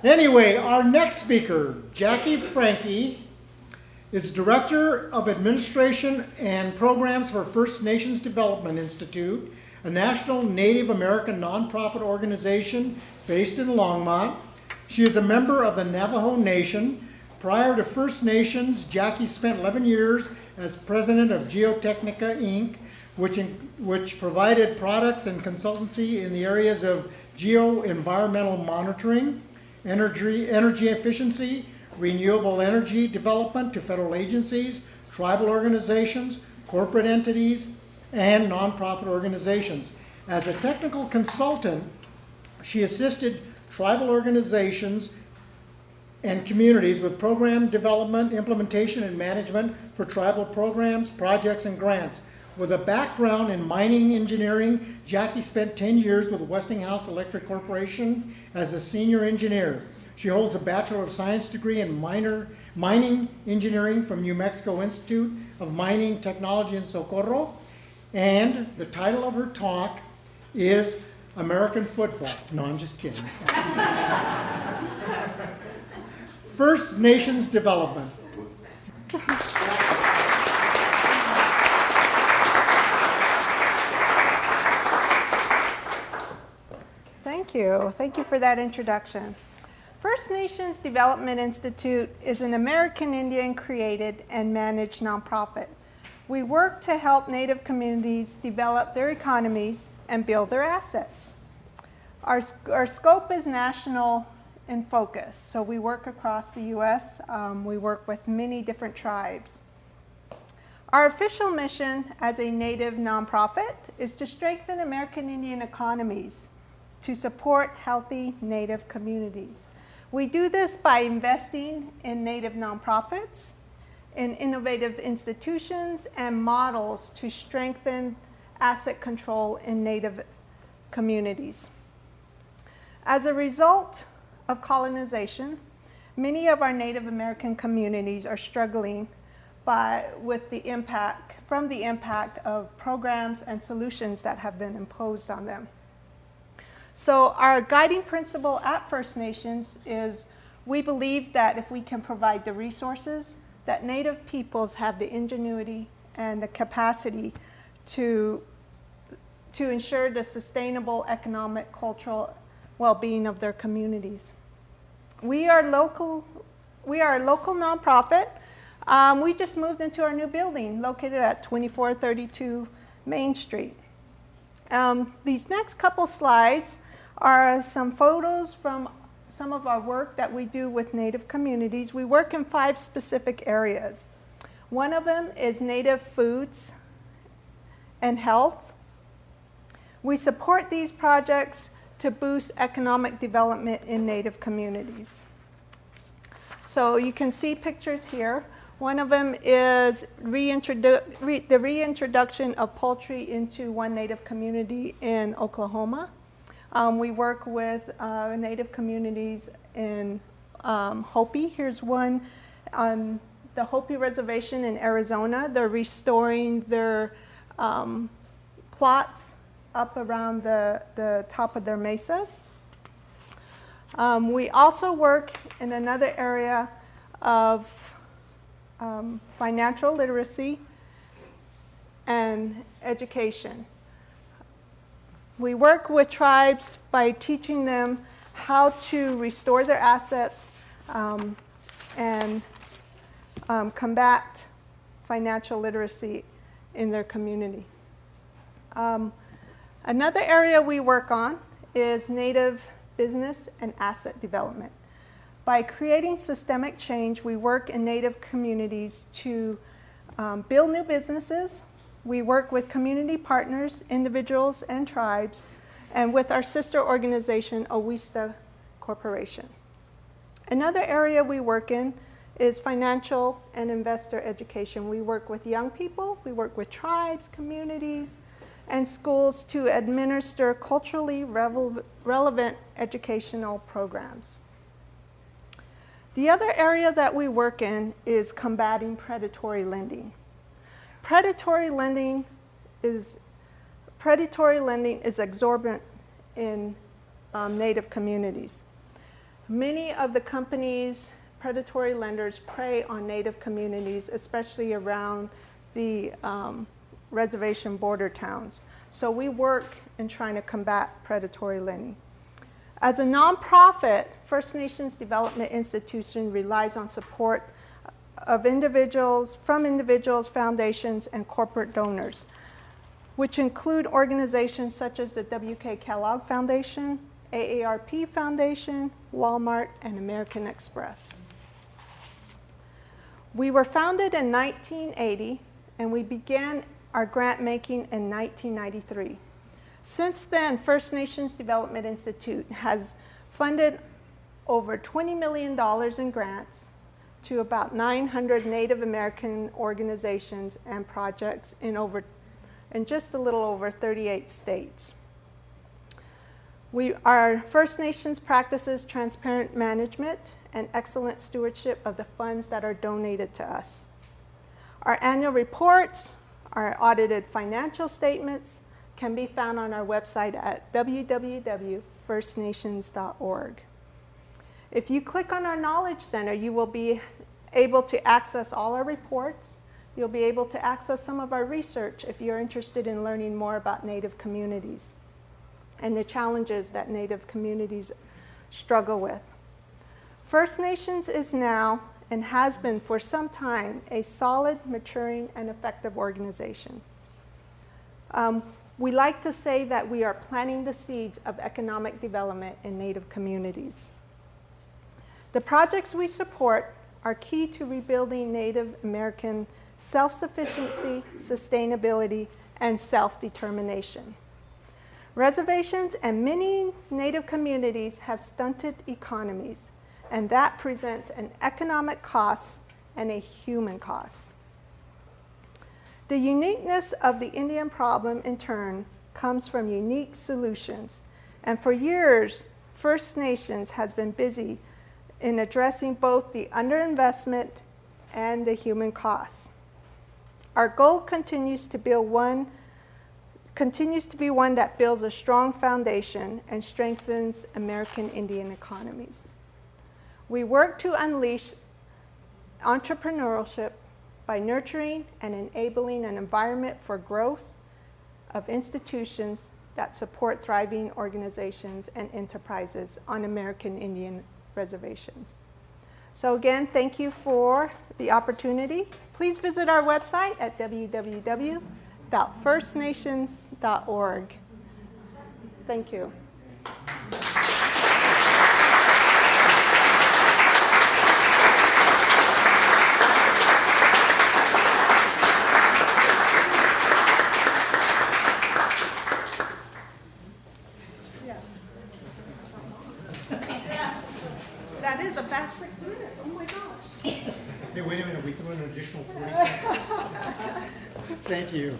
Anyway, our next speaker, Jackie Francke, is Director of Administration and Programs for First Nations Development Institute, a national Native American nonprofit organization based in Longmont. She is a member of the Navajo Nation. Prior to First Nations, Jackie spent 11 years as president of Geotechnica, Inc., which provided products and consultancy in the areas of geo-environmental monitoring, energy efficiency, renewable energy development to federal agencies, tribal organizations, corporate entities, and nonprofit organizations. As a technical consultant, she assisted tribal organizations and communities with program development, implementation, and management for tribal programs, projects, and grants. With a background in mining engineering, Jackie spent 10 years with Westinghouse Electric Corporation as a senior engineer. She holds a Bachelor of Science degree in mining engineering from New Mexico Institute of Mining Technology in Socorro. And the title of her talk is American Football. No, I'm just kidding. First Nations Development. Thank you. Thank you for that introduction. First Nations Development Institute is an American Indian created and managed nonprofit. We work to help Native communities develop their economies and build their assets. Our scope is national in focus, so we work across the U.S. We work with many different tribes. Our official mission as a Native nonprofit is to strengthen American Indian economies to support healthy Native communities. We do this by investing in Native nonprofits, in innovative institutions, and models to strengthen asset control in Native communities. As a result of colonization, many of our Native American communities are struggling from the impact of programs and solutions that have been imposed on them. So our guiding principle at First Nations is we believe that if we can provide the resources, that Native peoples have the ingenuity and the capacity to ensure the sustainable economic, cultural well-being of their communities. We are a local nonprofit. We just moved into our new building located at 2432 Main Street. These next couple slides are some photos from some of our work that we do with Native communities. We work in 5 specific areas. One of them is Native foods and health. We support these projects to boost economic development in Native communities. So you can see pictures here. One of them is the reintroduction of poultry into one Native community in Oklahoma. We work with Native communities in Hopi. Here's one on the Hopi Reservation in Arizona. They're restoring their plots up around the top of their mesas. We also work in another area of financial literacy and education. We work with tribes by teaching them how to restore their assets and combat financial literacy in their community. Another area we work on is Native business and asset development. By creating systemic change, we work in Native communities to build new businesses. We work with community partners, individuals, and tribes, and with our sister organization, Owista Corporation. Another area we work in is financial and investor education. We work with young people, we work with tribes, communities, and schools to administer culturally relevant educational programs. The other area that we work in is combating predatory lending. Predatory lending is exorbitant in Native communities. Many of the companies, predatory lenders, prey on Native communities, especially around the reservation border towns. So we work in trying to combat predatory lending. As a nonprofit, First Nations Development Institution relies on support of individuals, foundations, and corporate donors, which include organizations such as the W.K. Kellogg Foundation, AARP Foundation, Walmart, and American Express. We were founded in 1980, and we began our grant making in 1993. Since then, First Nations Development Institute has funded over $20 million in grants to about 900 Native American organizations and projects in just a little over 38 states. Our First Nations practices transparent management and excellent stewardship of the funds that are donated to us. Our annual reports, our audited financial statements can be found on our website at www.firstnations.org. If you click on our Knowledge Center, you will be able to access all our reports. You'll be able to access some of our research if you're interested in learning more about Native communities and the challenges that Native communities struggle with. First Nations is now, and has been for some time, a solid, maturing, and effective organization. We like to say that we are planting the seeds of economic development in Native communities. The projects we support are key to rebuilding Native American self-sufficiency, sustainability, and self-determination. Reservations and many Native communities have stunted economies, and that presents an economic cost and a human cost. The uniqueness of the Indian problem, in turn, comes from unique solutions, and for years, First Nations has been busy in addressing both the underinvestment and the human costs. Our goal continues to be one that builds a strong foundation and strengthens American Indian economies. We work to unleash entrepreneurship by nurturing and enabling an environment for growth of institutions that support thriving organizations and enterprises on American Indian reservations. So again, thank you for the opportunity. Please visit our website at www.firstnations.org. Thank you. That is a fast 6 minutes. Oh my gosh. Hey, wait a minute. We threw in an additional 40 seconds. Thank you.